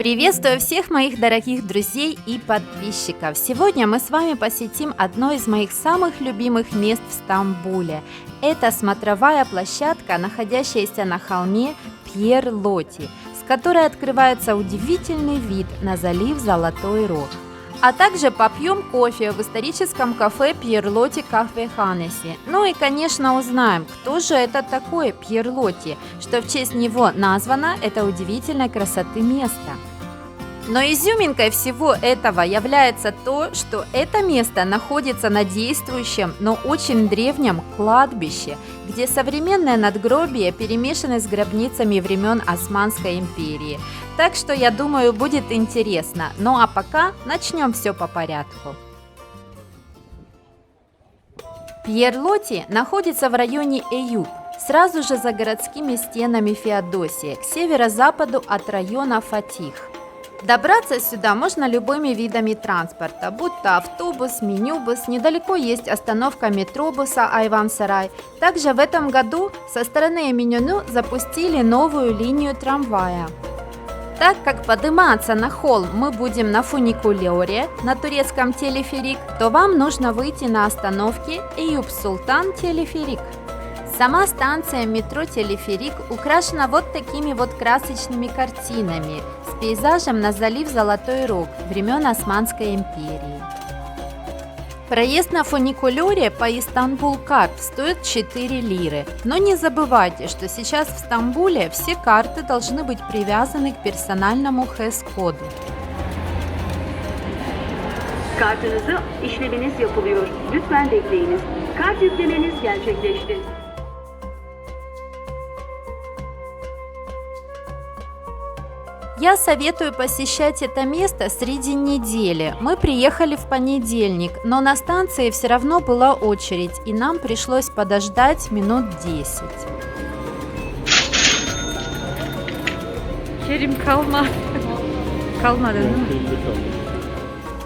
Приветствую всех моих дорогих друзей и подписчиков! Сегодня мы с вами посетим одно из моих самых любимых мест в Стамбуле. Это смотровая площадка, находящаяся на холме Пьер-Лоти, с которой открывается удивительный вид на залив Золотой Рог. А также попьем кофе в историческом кафе Пьер-Лоти Кафеханеси. Ну и, конечно, узнаем, кто же это такое Пьер-Лоти, что в честь него названо это удивительной красоты место. Но изюминкой всего этого является то, что это место находится на действующем, но очень древнем кладбище, где современные надгробия перемешаны с гробницами времен Османской империи. Так что, я думаю, будет интересно. Ну а пока начнем все по порядку. Пьер-Лоти находится в районе Эюп, сразу же за городскими стенами Феодосии, к северо-западу от района Фатих. Добраться сюда можно любыми видами транспорта, будь то автобус, минибус, недалеко есть остановка метробуса Айван-Сарай. Также в этом году со стороны Эминönü запустили новую линию трамвая. Так как подниматься на холм мы будем на фуникулёре, на турецком телеферик, то вам нужно выйти на остановке Eyüp-Sultan телеферик. Сама станция метро Телеферик украшена вот такими вот красочными картинами с пейзажем на залив Золотой Рог времен Османской империи. Проезд на фуникулёре по Истанбул-карт стоит 4 лиры, но не забывайте, что сейчас в Стамбуле все карты должны быть привязаны к персональному HES-коду. Kartınızı işleminiz yapılıyor. Lütfen bekleyiniz. Kart yüklemeniz gerçekleşti. Я советую посещать это место среди недели. Мы приехали в понедельник, но на станции все равно была очередь, и нам пришлось подождать минут 10. Kerim kalmadı. Kalmadı değil mi?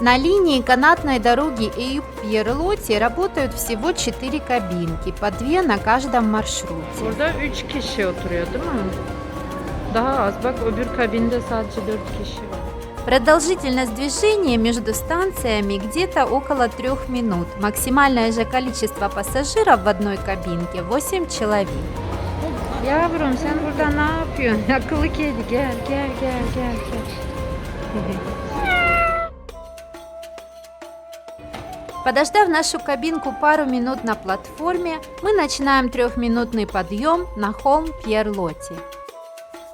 На линии канатной дороги Eyüp-Pınar работают всего 4 кабинки, по 2 на каждом маршруте. Burada 3 kişi oturuyor değil mi? Daha az. Bak öbür kabinde sadece 4 kişi var. Продолжительность движения между станциями где-то около 3 минут. Максимальное же количество пассажиров в одной кабинке 8 человек. Yavrum sen burada ne yapıyorsun? Akıllı kedi gel. Подождав нашу кабинку пару минут на платформе, мы начинаем 3-минутный подъем на холм Пьер-Лоти.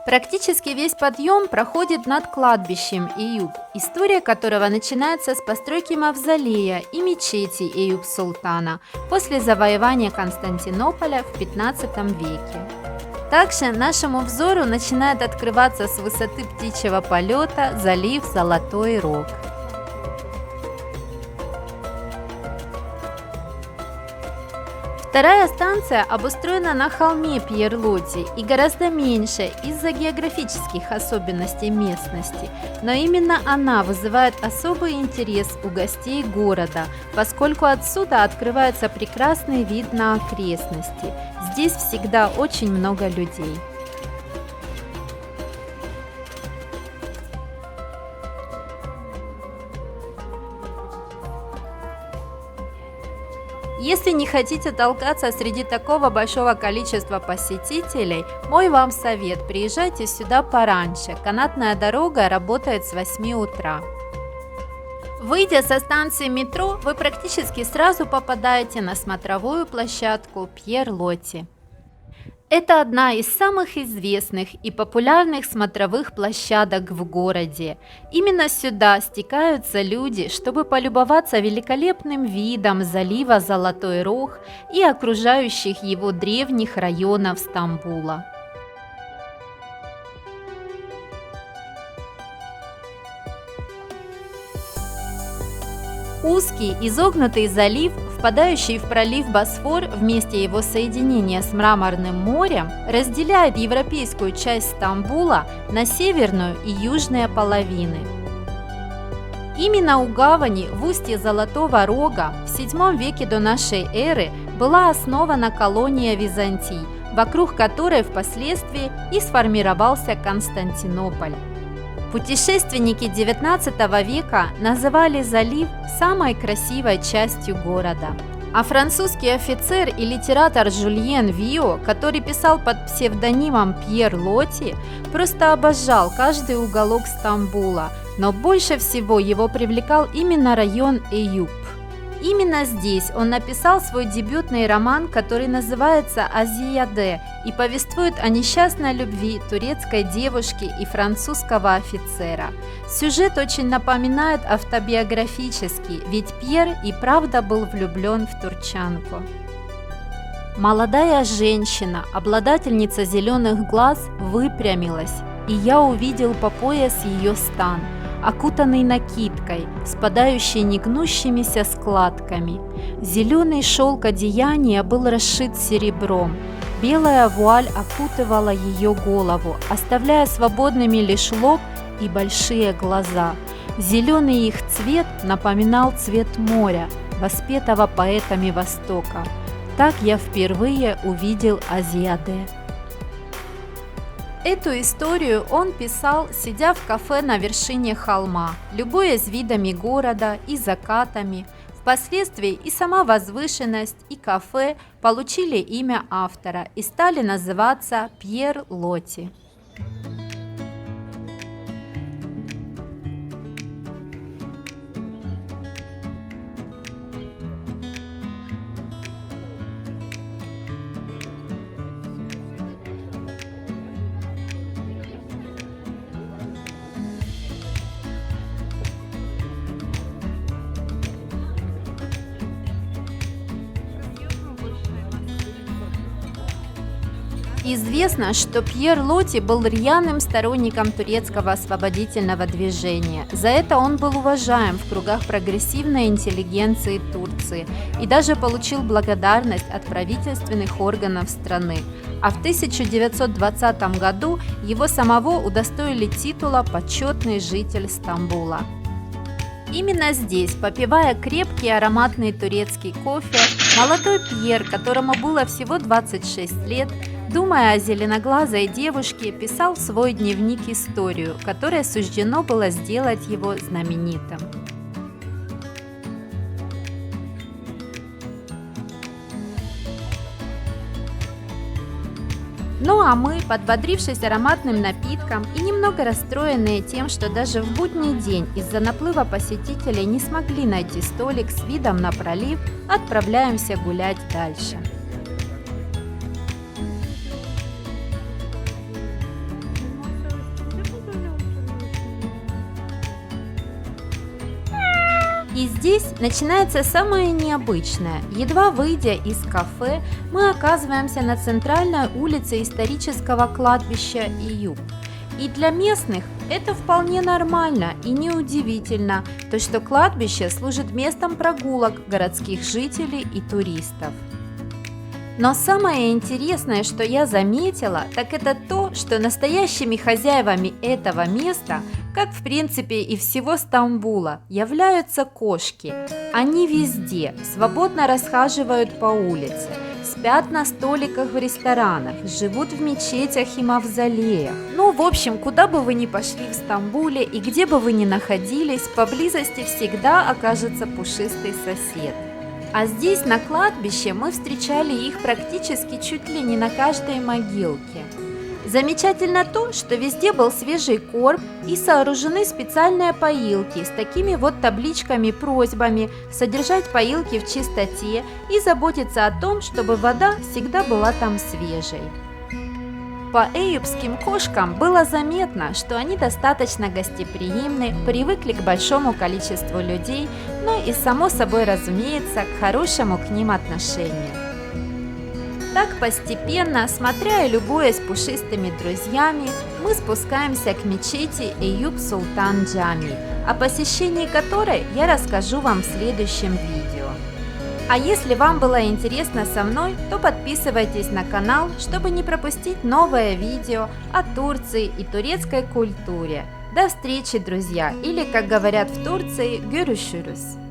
Практически весь подъем проходит над кладбищем Эюп, история которого начинается с постройки мавзолея и мечети Eyüp-Султана после завоевания Константинополя в 15 веке. Также нашему взору начинает открываться с высоты птичьего полета залив Золотой Рог. Вторая станция обустроена на холме Пьер-Лоти и гораздо меньше из-за географических особенностей местности, но именно она вызывает особый интерес у гостей города, поскольку отсюда открывается прекрасный вид на окрестности. Здесь всегда очень много людей. Если не хотите толкаться среди такого большого количества посетителей, мой вам совет – приезжайте сюда пораньше. Канатная дорога работает с 8 утра. Выйдя со станции метро, вы практически сразу попадаете на смотровую площадку Пьер-Лоти. Это одна из самых известных и популярных смотровых площадок в городе. Именно сюда стекаются люди, чтобы полюбоваться великолепным видом залива Золотой Рог и окружающих его древних районов Стамбула. Узкий изогнутый залив, впадающий в пролив Босфор в месте его соединения с Мраморным морем, разделяет европейскую часть Стамбула на северную и южные половины. Именно у гавани в устье Золотого Рога в VII веке до нашей эры была основана колония Византий, вокруг которой впоследствии и сформировался Константинополь. Путешественники XIX века называли залив самой красивой частью города. А французский офицер и литератор Жюльен Вио, который писал под псевдонимом Пьер Лоти, просто обожал каждый уголок Стамбула, но больше всего его привлекал именно район Эюп. Именно здесь он написал свой дебютный роман, который называется «Азияде» и повествует о несчастной любви турецкой девушки и французского офицера. Сюжет очень напоминает автобиографический, ведь Пьер и правда был влюблен в турчанку. Молодая женщина, обладательница зеленых глаз, выпрямилась, и я увидел по пояс ее стан, окутанный накидкой, спадающей негнущимися складками. Зеленый шелк одеяния был расшит серебром. Белая вуаль окутывала ее голову, оставляя свободными лишь лоб и большие глаза. Зеленый их цвет напоминал цвет моря, воспетого поэтами Востока. Так я впервые увидел Азияде. Эту историю он писал, сидя в кафе на вершине холма, любуясь видами города и закатами. Впоследствии и сама возвышенность, и кафе получили имя автора и стали называться Пьер Лоти. Известно, что Пьер Лоти был рьяным сторонником турецкого освободительного движения. За это он был уважаем в кругах прогрессивной интеллигенции Турции и даже получил благодарность от правительственных органов страны. А в 1920 году его самого удостоили титула «Почетный житель Стамбула». Именно здесь, попивая крепкий ароматный турецкий кофе, молодой Пьер, которому было всего 26 лет, думая о зеленоглазой девушке, писал в свой дневник историю, которая суждено было сделать его знаменитым. Ну а мы, подбодрившись ароматным напитком и немного расстроенные тем, что даже в будний день из-за наплыва посетителей не смогли найти столик с видом на пролив, отправляемся гулять дальше. И здесь начинается самое необычное. Едва выйдя из кафе, мы оказываемся на центральной улице исторического кладбища Эюп. И для местных это вполне нормально и неудивительно, то что кладбище служит местом прогулок городских жителей и туристов. Но самое интересное, что я заметила, так это то, что настоящими хозяевами этого места, как в принципе и всего Стамбула, являются кошки. Они везде, свободно расхаживают по улице, спят на столиках в ресторанах, живут в мечетях и мавзолеях. Ну, в общем, куда бы вы ни пошли в Стамбуле и где бы вы ни находились, поблизости всегда окажется пушистый сосед. А здесь, на кладбище, мы встречали их практически чуть ли не на каждой могилке. Замечательно то, что везде был свежий корм и сооружены специальные поилки с такими вот табличками-просьбами содержать поилки в чистоте и заботиться о том, чтобы вода всегда была там свежей. По эюпским кошкам было заметно, что они достаточно гостеприимны, привыкли к большому количеству людей, но и, само собой разумеется, к хорошему к ним отношению. Так постепенно, смотря и любуясь пушистыми друзьями, мы спускаемся к мечети Эюп Султан Джами, о посещении которой я расскажу вам в следующем видео. А если вам было интересно со мной, то подписывайтесь на канал, чтобы не пропустить новое видео о Турции и турецкой культуре. До встречи, друзья, или, как говорят в Турции, görüşürüz.